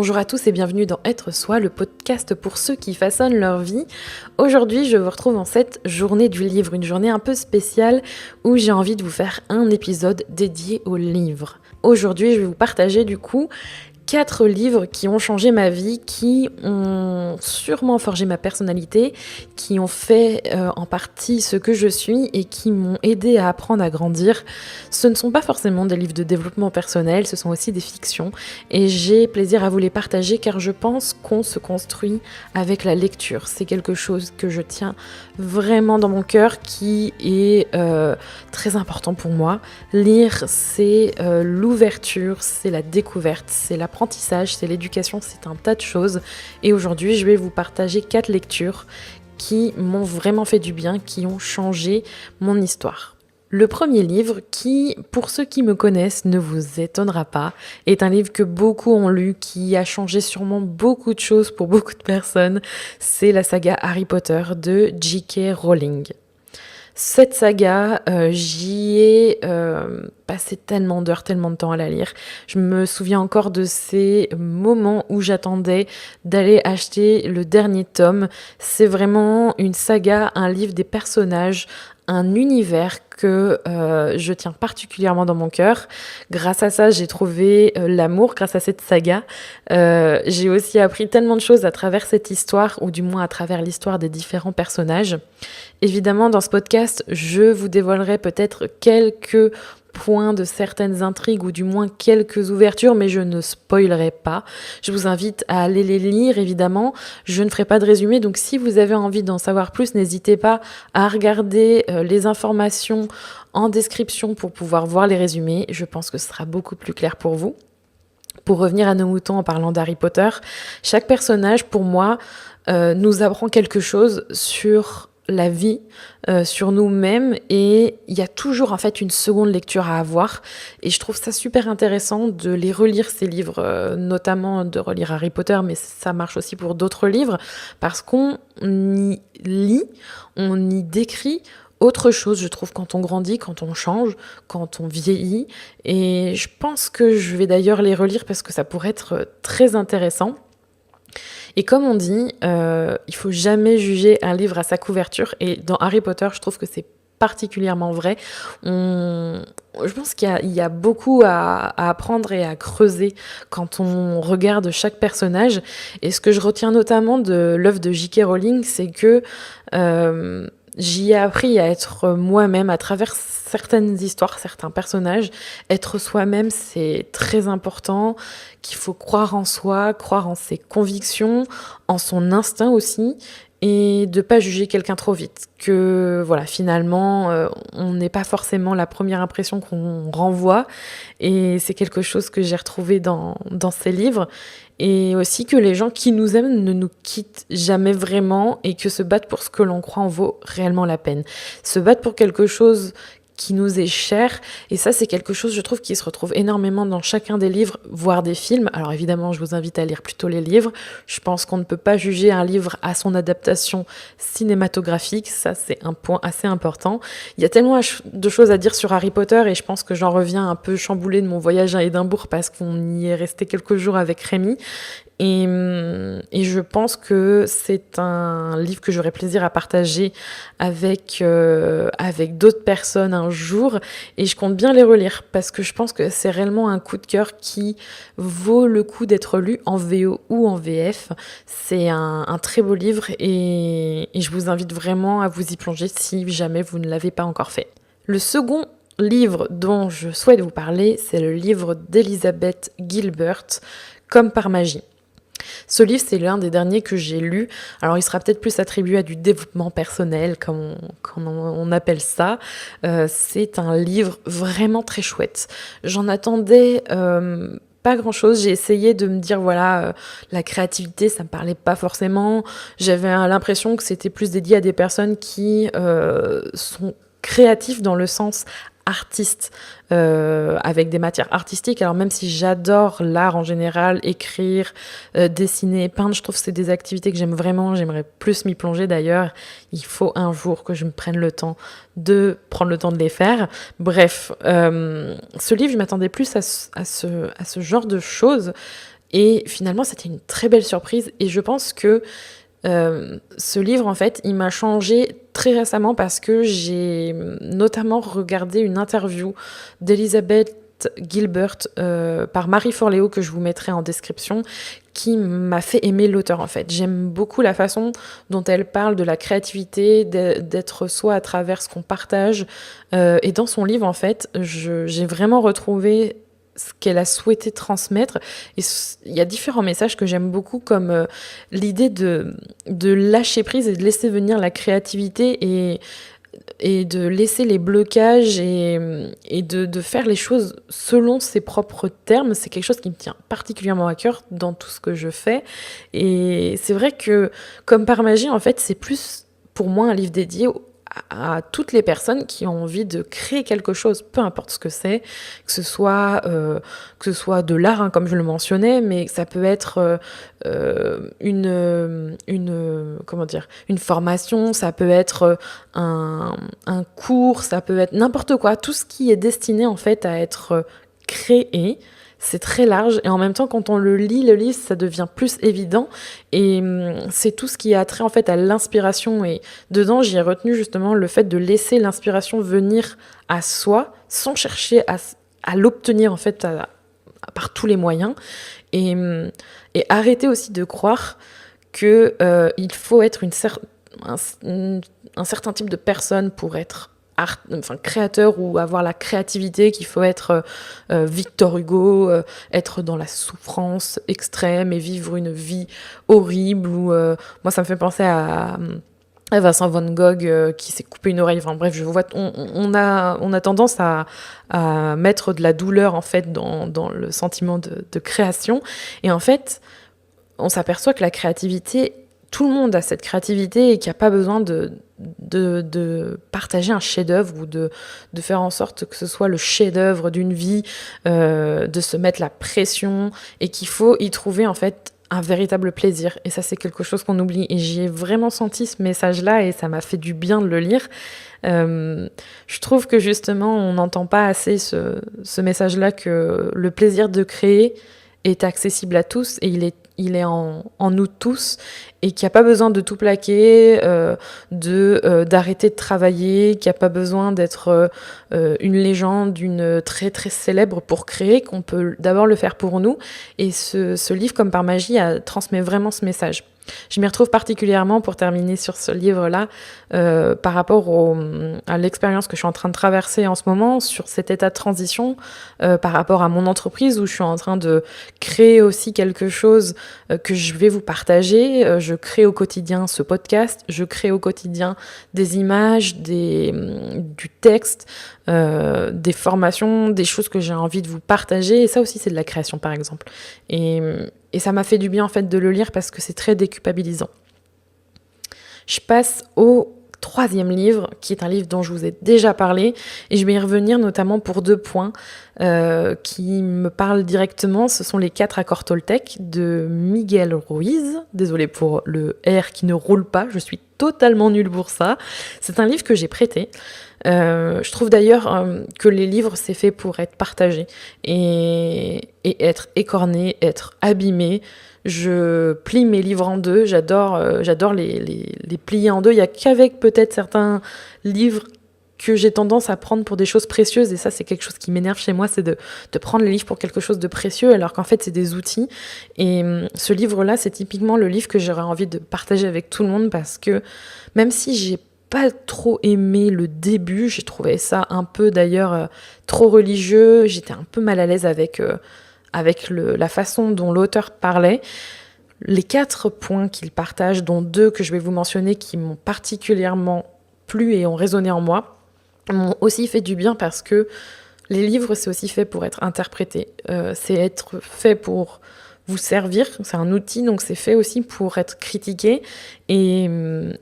Bonjour à tous et bienvenue dans Être Soi, le podcast pour ceux qui façonnent leur vie. Aujourd'hui, je vous retrouve en cette journée du livre, une journée un peu spéciale où j'ai envie de vous faire un épisode dédié au livre. Aujourd'hui, je vais vous partager 4 livres qui ont changé ma vie, qui ont sûrement forgé ma personnalité, qui ont fait en partie ce que je suis et qui m'ont aidé à apprendre à grandir. Ce ne sont pas forcément des livres de développement personnel, ce sont aussi des fictions et j'ai plaisir à vous les partager car je pense qu'on se construit avec la lecture. C'est quelque chose que je tiens vraiment dans mon cœur qui est très important pour moi. Lire, c'est l'ouverture, c'est la découverte, c'est l'apprentissage, c'est l'éducation, c'est un tas de choses. Et aujourd'hui, je vais vous partager 4 lectures qui m'ont vraiment fait du bien, qui ont changé mon histoire. Le premier livre, qui, pour ceux qui me connaissent, ne vous étonnera pas, est un livre que beaucoup ont lu, qui a changé sûrement beaucoup de choses pour beaucoup de personnes. C'est la saga Harry Potter de J.K. Rowling. Cette saga, j'y ai passé tellement d'heures, tellement de temps à la lire. Je me souviens encore de ces moments où j'attendais d'aller acheter le dernier tome. C'est vraiment une saga, un livre des personnages, un univers que je tiens particulièrement dans mon cœur. Grâce à ça, j'ai trouvé l'amour grâce à cette saga. J'ai aussi appris tellement de choses à travers cette histoire, ou du moins à travers l'histoire des différents personnages. Évidemment, dans ce podcast, je vous dévoilerai peut-être quelques points de certaines intrigues ou du moins quelques ouvertures, mais je ne spoilerai pas. Je vous invite à aller les lire, évidemment. Je ne ferai pas de résumé, donc si vous avez envie d'en savoir plus, n'hésitez pas à regarder les informations en description pour pouvoir voir les résumés. Je pense que ce sera beaucoup plus clair pour vous. Pour revenir à nos moutons en parlant d'Harry Potter, chaque personnage, pour moi, nous apprend quelque chose sur la vie, sur nous-mêmes, et il y a toujours en fait une seconde lecture à avoir, et je trouve ça super intéressant de les relire, ces livres, notamment de relire Harry Potter, mais ça marche aussi pour d'autres livres, parce qu'on y lit, on y décrit autre chose, je trouve, quand on grandit, quand on change, quand on vieillit, et je pense que je vais d'ailleurs les relire parce que ça pourrait être très intéressant. Et comme on dit, il faut jamais juger un livre à sa couverture. Et dans Harry Potter, je trouve que c'est particulièrement vrai. Je pense qu'il y a beaucoup à apprendre et à creuser quand on regarde chaque personnage. Et ce que je retiens notamment de l'œuvre de J.K. Rowling, c'est que j'y ai appris à être moi-même à travers certaines histoires, certains personnages. Être soi-même, c'est très important, qu'il faut croire en soi, croire en ses convictions, en son instinct aussi, et de pas juger quelqu'un trop vite. Que voilà, finalement, on n'est pas forcément la première impression qu'on renvoie, et c'est quelque chose que j'ai retrouvé dans ces livres. Et aussi que les gens qui nous aiment ne nous quittent jamais vraiment, et que se battre pour ce que l'on croit en vaut réellement la peine. Se battre pour quelque chose qui nous est cher, et ça c'est quelque chose, je trouve, qui se retrouve énormément dans chacun des livres, voire des films. Alors évidemment, je vous invite à lire plutôt les livres. Je pense qu'on ne peut pas juger un livre à son adaptation cinématographique, ça c'est un point assez important. Il y a tellement de choses à dire sur Harry Potter, et je pense que j'en reviens un peu chamboulée de mon voyage à Édimbourg parce qu'on y est resté quelques jours avec Rémi. Et je pense que c'est un livre que j'aurais plaisir à partager avec d'autres personnes un jour, et je compte bien les relire parce que je pense que c'est réellement un coup de cœur qui vaut le coup d'être lu en VO ou en VF. C'est un très beau livre, et je vous invite vraiment à vous y plonger si jamais vous ne l'avez pas encore fait. Le second livre dont je souhaite vous parler, c'est le livre d'Elizabeth Gilbert, Comme par magie. Ce livre, c'est l'un des derniers que j'ai lu. Alors, il sera peut-être plus attribué à du développement personnel, comme on appelle ça. C'est un livre vraiment très chouette. J'en attendais pas grand-chose. J'ai essayé de me dire, la créativité, ça me parlait pas forcément. J'avais l'impression que c'était plus dédié à des personnes qui sont créatifs dans le sens artiste, avec des matières artistiques. Alors même si j'adore l'art en général, écrire, dessiner, peindre, je trouve que c'est des activités que j'aime vraiment, j'aimerais plus m'y plonger d'ailleurs. Il faut un jour que je me prenne le temps de les faire. Bref, ce livre, je m'attendais plus à ce genre de choses. Et finalement, c'était une très belle surprise et je pense que ce livre, en fait, il m'a changée très récemment parce que j'ai notamment regardé une interview d'Elizabeth Gilbert par Marie Forleo que je vous mettrai en description, qui m'a fait aimer l'auteur en fait. J'aime beaucoup la façon dont elle parle de la créativité, d'être soi à travers ce qu'on partage. Et dans son livre en fait, j'ai vraiment retrouvé ce qu'elle a souhaité transmettre. Et il y a différents messages que j'aime beaucoup, comme l'idée de lâcher prise et de laisser venir la créativité et de laisser les blocages et de faire les choses selon ses propres termes. C'est quelque chose qui me tient particulièrement à cœur dans tout ce que je fais. Et c'est vrai que, comme par magie, en fait, c'est plus pour moi un livre dédié à toutes les personnes qui ont envie de créer quelque chose, peu importe ce que c'est, que ce soit de l'art, hein, comme je le mentionnais, mais ça peut être comment dire, une formation, ça peut être un cours, ça peut être n'importe quoi, tout ce qui est destiné en fait à être créé. C'est très large et en même temps quand on le livre, ça devient plus évident et c'est tout ce qui a trait en fait à l'inspiration et dedans j'ai retenu justement le fait de laisser l'inspiration venir à soi sans chercher à l'obtenir en fait par tous les moyens et, arrêter aussi de croire que il faut être un certain type de personne pour être créateur ou avoir la créativité, qu'il faut être Victor Hugo, être dans la souffrance extrême et vivre une vie horrible. Ou moi, ça me fait penser à Vincent Van Gogh qui s'est coupé une oreille. Enfin bref, on a tendance à mettre de la douleur en fait dans le sentiment de création. Et en fait, on s'aperçoit que la créativité, tout le monde a cette créativité et qu'il n'y a pas besoin de partager un chef-d'œuvre ou de faire en sorte que ce soit le chef-d'œuvre d'une vie, de se mettre la pression et qu'il faut y trouver en fait un véritable plaisir. Et ça, c'est quelque chose qu'on oublie. Et j'y ai vraiment senti ce message-là et ça m'a fait du bien de le lire. Je trouve que justement, on n'entend pas assez ce message-là, que le plaisir de créer est accessible à tous et il est en nous tous et qu'il n'y a pas besoin de tout plaquer, d'arrêter de travailler, qu'il n'y a pas besoin d'être une légende, une très très célèbre pour créer, qu'on peut d'abord le faire pour nous. Et ce livre, comme par magie, transmet vraiment ce message. Je m'y retrouve particulièrement, pour terminer sur ce livre-là, par rapport à l'expérience que je suis en train de traverser en ce moment, sur cet état de transition, par rapport à mon entreprise où je suis en train de créer aussi quelque chose que je vais vous partager. Je crée au quotidien ce podcast, je crée au quotidien des images, du texte, des formations, des choses que j'ai envie de vous partager. Et ça aussi, c'est de la création, par exemple. Et ça m'a fait du bien en fait de le lire parce que c'est très déculpabilisant. Je passe au 3e livre, qui est un livre dont je vous ai déjà parlé, et je vais y revenir notamment pour 2 points qui me parlent directement. Ce sont les 4 accords Toltec de Miguel Ruiz. Désolée pour le R qui ne roule pas, je suis totalement nulle pour ça. C'est un livre que j'ai prêté. Je trouve d'ailleurs que les livres, c'est fait pour être partagé et être écorné, être abîmé. Je plie mes livres en 2, j'adore les plier en 2. Il n'y a qu'avec peut-être certains livres que j'ai tendance à prendre pour des choses précieuses, et ça c'est quelque chose qui m'énerve chez moi, c'est de prendre les livres pour quelque chose de précieux alors qu'en fait c'est des outils. Et ce livre-là, c'est typiquement le livre que j'aurais envie de partager avec tout le monde, parce que même si j'ai pas trop aimé le début, j'ai trouvé ça un peu d'ailleurs trop religieux, j'étais un peu mal à l'aise avec la façon dont l'auteur parlait. Les 4 points qu'il partage, dont 2 que je vais vous mentionner qui m'ont particulièrement plu et ont résonné en moi, m'ont aussi fait du bien, parce que les livres, c'est aussi fait pour être interprété, c'est être fait pour vous servir, c'est un outil, donc c'est fait aussi pour être critiqué et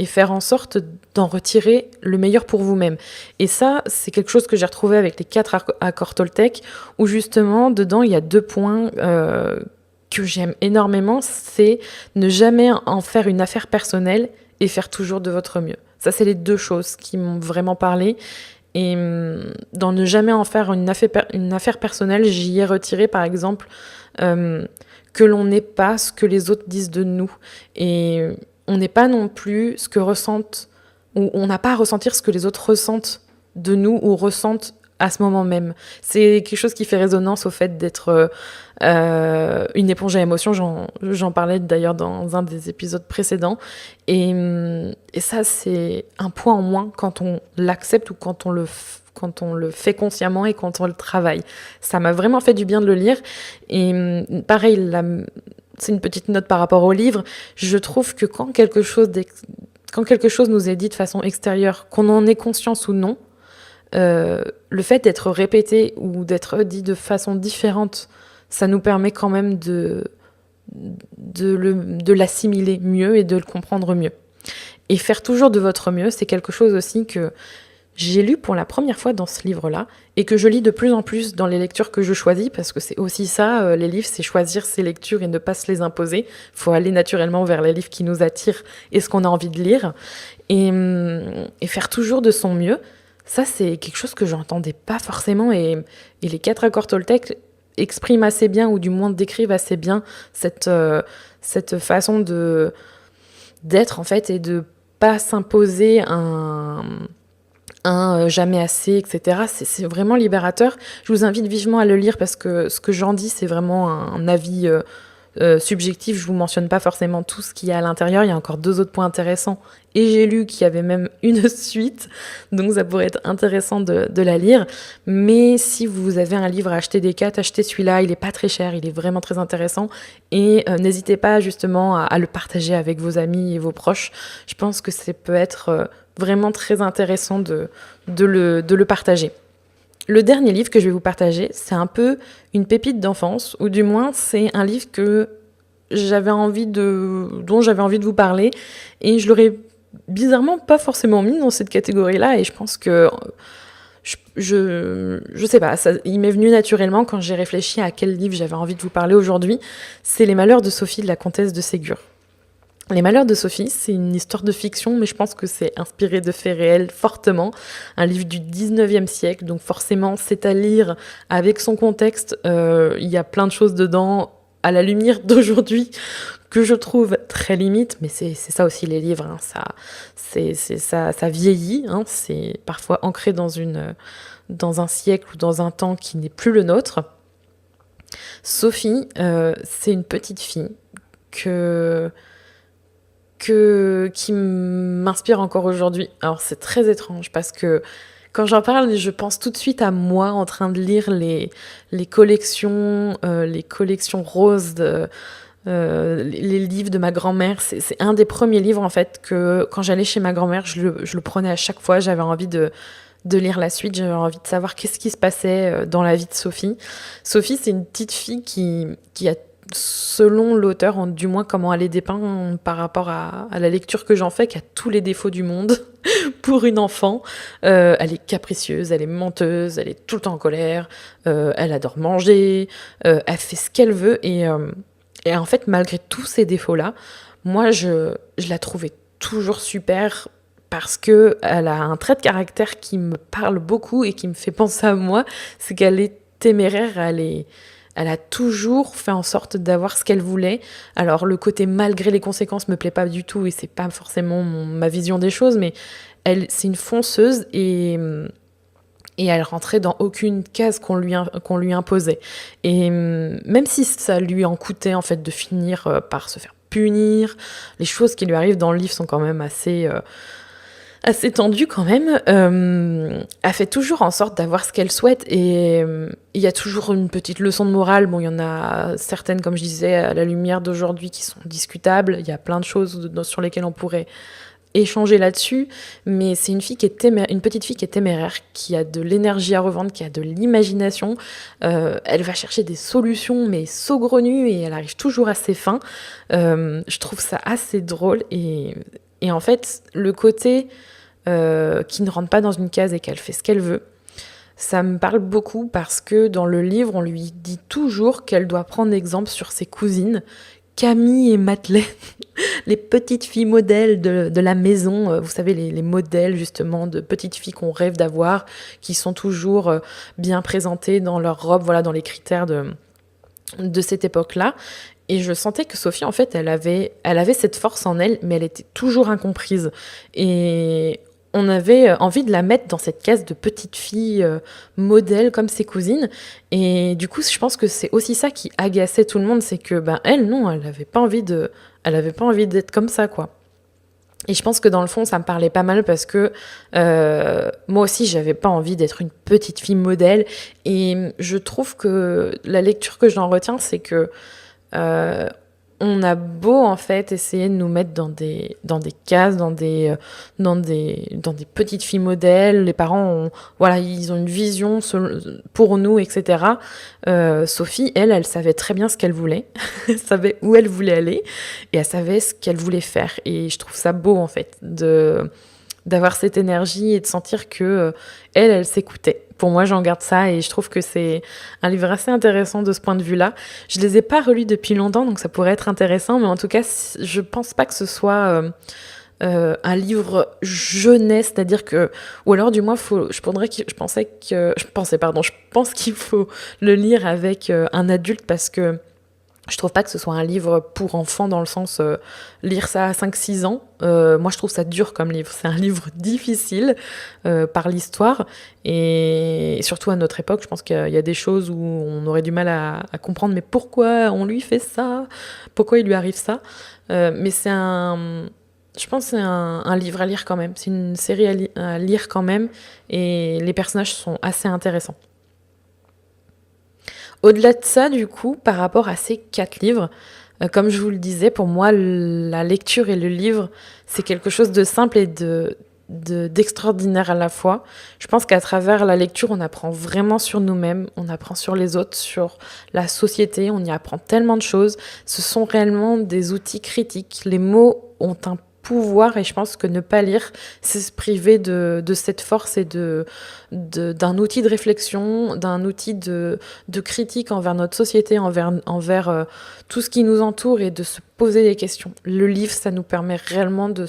faire en sorte d'en retirer le meilleur pour vous-même. Et ça, c'est quelque chose que j'ai retrouvé avec les 4 accords Toltec, où justement, dedans, il y a 2 points que j'aime énormément, c'est ne jamais en faire une affaire personnelle et faire toujours de votre mieux. Ça, c'est les 2 choses qui m'ont vraiment parlé. Et dans ne jamais en faire une affaire personnelle, j'y ai retiré, par exemple, que l'on n'est pas ce que les autres disent de nous. Et on n'est pas non plus ce que ressentent, ou on n'a pas à ressentir ce que les autres ressentent de nous ou ressentent à ce moment même. C'est quelque chose qui fait résonance au fait d'être une éponge à émotions. J'en parlais d'ailleurs dans un des épisodes précédents. Et ça, c'est un point en moins quand on l'accepte ou quand on le fait consciemment et quand on le travaille. Ça m'a vraiment fait du bien de le lire. Et pareil, c'est une petite note par rapport au livre. Je trouve que quand quelque chose nous est dit de façon extérieure, qu'on en ait conscience ou non, le fait d'être répété ou d'être dit de façon différente, ça nous permet quand même de l'assimiler mieux et de le comprendre mieux. Et faire toujours de votre mieux, c'est quelque chose aussi que j'ai lu pour la première fois dans ce livre-là et que je lis de plus en plus dans les lectures que je choisis, parce que c'est aussi ça, les livres, c'est choisir ses lectures et ne pas se les imposer. Il faut aller naturellement vers les livres qui nous attirent et ce qu'on a envie de lire. Et faire toujours de son mieux, ça, c'est quelque chose que j'entendais pas forcément. Et les 4 accords Toltec expriment assez bien, ou du moins décrivent assez bien cette façon d'être, en fait, et de pas s'imposer un jamais assez, etc. C'est vraiment libérateur. Je vous invite vivement à le lire, parce que ce que j'en dis, c'est vraiment un avis subjectif. Je vous mentionne pas forcément tout ce qu'il y a à l'intérieur. Il y a encore 2 autres points intéressants. Et j'ai lu qu'il y avait même une suite. Donc ça pourrait être intéressant de la lire. Mais si vous avez un livre à acheter des 4, achetez celui-là. Il est pas très cher. Il est vraiment très intéressant. Et n'hésitez pas justement à le partager avec vos amis et vos proches. Je pense que ça peut être vraiment très intéressant de le partager. Le dernier livre que je vais vous partager, c'est un peu une pépite d'enfance, ou du moins c'est un livre dont j'avais envie de vous parler, et je l'aurais bizarrement pas forcément mis dans cette catégorie-là, et je pense que je sais pas, il m'est venu naturellement quand j'ai réfléchi à quel livre j'avais envie de vous parler aujourd'hui. C'est Les Malheurs de Sophie de la comtesse de Ségur. Les Malheurs de Sophie, c'est une histoire de fiction, mais je pense que c'est inspiré de faits réels fortement. Un livre du 19e siècle, donc forcément c'est à lire avec son contexte. Il y a plein de choses dedans à la lumière d'aujourd'hui que je trouve très limite, mais c'est ça aussi les livres, hein. Ça vieillit, hein. C'est parfois ancré dans un siècle ou dans un temps qui n'est plus le nôtre. Sophie, c'est une petite fille qui m'inspire encore aujourd'hui. Alors c'est très étrange, parce que quand j'en parle, je pense tout de suite à moi en train de lire les collections roses, les livres de ma grand-mère. C'est un des premiers livres, en fait, que quand j'allais chez ma grand-mère, je le prenais à chaque fois. J'avais envie de lire la suite, j'avais envie de savoir qu'est-ce qui se passait dans la vie de Sophie. Sophie, c'est une petite fille qui a, selon l'auteur, du moins comment elle est dépeinte par rapport à la lecture que j'en fais, qui a tous les défauts du monde pour une enfant. Elle est capricieuse, elle est menteuse, elle est tout le temps en colère, elle adore manger, elle fait ce qu'elle veut, et en fait, malgré tous ces défauts-là, moi, je la trouvais toujours super, parce que elle a un trait de caractère qui me parle beaucoup et qui me fait penser à moi. C'est qu'elle est téméraire, elle a toujours fait en sorte d'avoir ce qu'elle voulait. Alors le côté malgré les conséquences me plaît pas du tout, et c'est pas forcément ma vision des choses, mais c'est une fonceuse, et elle rentrait dans aucune case qu'on lui imposait. Et même si ça lui en coûtait, en fait, de finir par se faire punir, les choses qui lui arrivent dans le livre sont quand même assez tendue quand même, elle fait toujours en sorte d'avoir ce qu'elle souhaite, et il y a toujours une petite leçon de morale. Bon, il y en a certaines, comme je disais, à la lumière d'aujourd'hui, qui sont discutables. Il y a plein de choses sur lesquelles on pourrait échanger là-dessus, mais c'est une petite fille qui est téméraire, qui a de l'énergie à revendre, qui a de l'imagination. Elle va chercher des solutions, mais saugrenues, et elle arrive toujours à ses fins. Je trouve ça assez drôle, et en fait, le côté qui ne rentre pas dans une case et qu'elle fait ce qu'elle veut, ça me parle beaucoup, parce que dans le livre, on lui dit toujours qu'elle doit prendre exemple sur ses cousines, Camille et Madeleine, les petites filles modèles de la maison. Vous savez, les modèles justement de petites filles qu'on rêve d'avoir, qui sont toujours bien présentées dans leur robe, voilà, dans les critères de cette époque-là. Et je sentais que Sophie, en fait, elle avait cette force en elle, mais elle était toujours incomprise. Et on avait envie de la mettre dans cette case de petite fille modèle comme ses cousines. Et du coup, je pense que c'est aussi ça qui agaçait tout le monde, c'est que ben elle, non, elle avait pas envie d'être comme ça, quoi. Et je pense que dans le fond, ça me parlait pas mal parce que moi aussi, j'avais pas envie d'être une petite fille modèle. Et je trouve que la lecture que j'en retiens, c'est que euh, on a beau en fait essayer de nous mettre dans des cases, dans des petites filles modèles. Les parents ont, voilà, ils ont une vision pour nous, etc. Sophie, elle savait très bien ce qu'elle voulait, elle savait où elle voulait aller et elle savait ce qu'elle voulait faire. Et je trouve ça beau en fait d'avoir cette énergie et de sentir que elle s'écoutait. Pour moi, j'en garde ça et je trouve que c'est un livre assez intéressant de ce point de vue-là. Je les ai pas relus depuis longtemps, donc ça pourrait être intéressant, mais en tout cas, je pense pas que ce soit un livre jeunesse, c'est-à-dire que, ou alors du moins, je pense qu'il faut le lire avec un adulte parce que je trouve pas que ce soit un livre pour enfants dans le sens lire ça à 5 6 ans. Moi, je trouve ça dur comme livre. C'est un livre difficile par l'histoire et surtout à notre époque, je pense qu'il y a des choses où on aurait du mal à comprendre. Mais pourquoi on lui fait ça? Pourquoi il lui arrive ça? Mais je pense que c'est un livre à lire quand même. C'est une série à lire quand même et les personnages sont assez intéressants. Au-delà de ça, du coup, par rapport à ces 4 livres, comme je vous le disais, pour moi, la lecture et le livre, c'est quelque chose de simple et d'extraordinaire à la fois. Je pense qu'à travers la lecture, on apprend vraiment sur nous-mêmes, on apprend sur les autres, sur la société, on y apprend tellement de choses. Ce sont réellement des outils critiques. Les mots ont un pouvoir et je pense que ne pas lire, c'est se priver de cette force et d'un outil de réflexion, d'un outil de critique envers notre société, envers tout ce qui nous entoure et de se poser des questions. Le livre, ça nous permet réellement de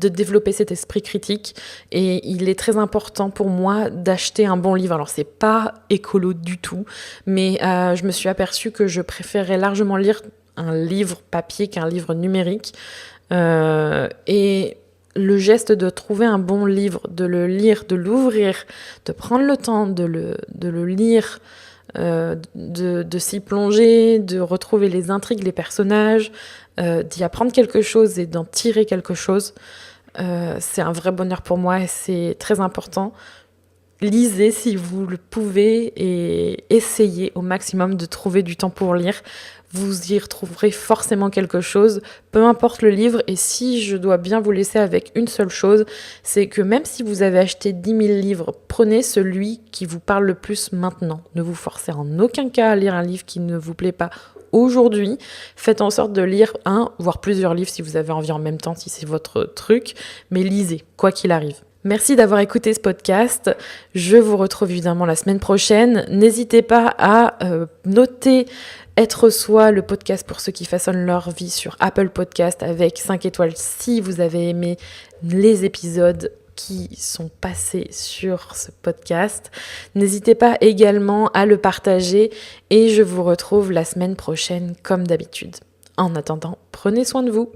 développer cet esprit critique et il est très important pour moi d'acheter un bon livre. Alors c'est pas écolo du tout, mais je me suis aperçue que je préférais largement lire un livre papier qu'un livre numérique. Et le geste de trouver un bon livre, de le lire, de l'ouvrir, de prendre le temps de le lire, de s'y plonger, de retrouver les intrigues, les personnages, d'y apprendre quelque chose et d'en tirer quelque chose, c'est un vrai bonheur pour moi et c'est très important. Lisez si vous le pouvez et essayez au maximum de trouver du temps pour lire. Vous y retrouverez forcément quelque chose, peu importe le livre. Et si je dois bien vous laisser avec une seule chose, c'est que même si vous avez acheté 10 000 livres, prenez celui qui vous parle le plus maintenant. Ne vous forcez en aucun cas à lire un livre qui ne vous plaît pas aujourd'hui. Faites en sorte de lire un, voire plusieurs livres si vous avez envie en même temps, si c'est votre truc. Mais lisez, quoi qu'il arrive. Merci d'avoir écouté ce podcast. Je vous retrouve évidemment la semaine prochaine. N'hésitez pas à noter Être Soi, le podcast pour ceux qui façonnent leur vie sur Apple Podcast avec 5 étoiles si vous avez aimé les épisodes qui sont passés sur ce podcast. N'hésitez pas également à le partager et je vous retrouve la semaine prochaine comme d'habitude. En attendant, prenez soin de vous.